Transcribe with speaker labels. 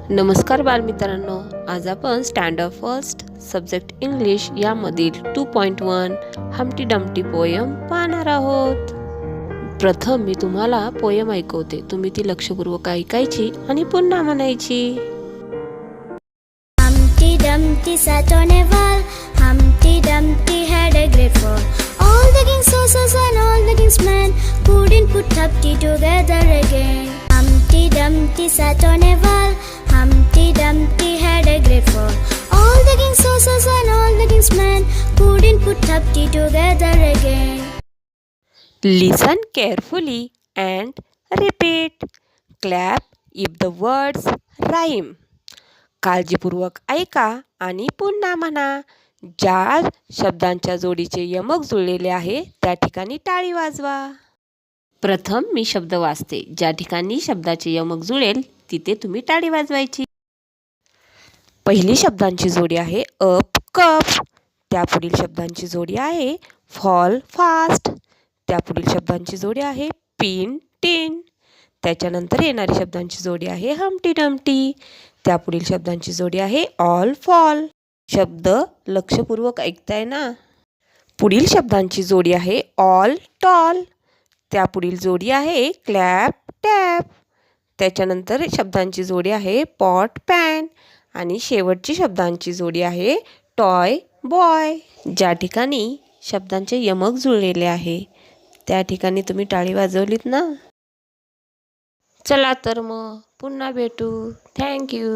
Speaker 1: नमस्कार बालमित्रांनो, आज आपण स्टँडर्ड फर्स्ट सब्जेक्ट इंग्लिश यामधील 2.1 हमटी डमटी पोयम पाहणार आहोत। प्रथम मी तुम्हाला पोयम ऐकवते, तुम्ही ती लक्षपूर्वक ऐकायची आणि पुन्हा म्हणायची।
Speaker 2: Humpty Dumpty sat on a wall. Humpty Dumpty had a great fall. All the king's horses and all the king's men couldn't put Humpty together again. Humpty Dumpty sat on a wall. Humpty Dumpty had a great fall. All the king's horses and all the king's men couldn't put Humpty together again.
Speaker 1: Listen carefully and repeat. Clap if the words rhyme. काळजीपूर्वक ऐका आणि पुन्हा म्हणा। ज्या शब्दांच्या जोडीचे यमक जुळलेले आहे त्या ठिकाणी टाळी वाजवा। प्रथम मी शब्द वाचते, ज्या ठिकाणी शब्दाचे यमक जुळेल तिथे तुम्ही टाळी वाजवायची। पहिली शब्दांची जोडी आहे अप कप, त्यापुढील शब्दांची जोडी आहे फॉल फास्ट, त्यापुढील शब्दांची जोडी आहे पिन टिन, त्याच्यानंतर येणारी शब्दांची जोडी आहे हमटी डमटी, त्यापुढील शब्दांची जोडी आहे ऑल फॉल। शब्द लक्षपूर्वक ऐकताय ना? पुढील शब्दांची जोडी आहे ऑल टॉल, त्यापुढील जोडी आहे क्लॅप टॅप, त्याच्यानंतर शब्दांची जोडी आहे पॉट पॅन आणि शेवटची शब्दांची जोडी आहे टॉय बॉय। ज्या ठिकाणी शब्दांचे यमक जुळलेले आहे त्या ठिकाणी तुम्ही टाळी वाजवलीत ना? चला तर मग पुन्हा भेटू। थँक्यू।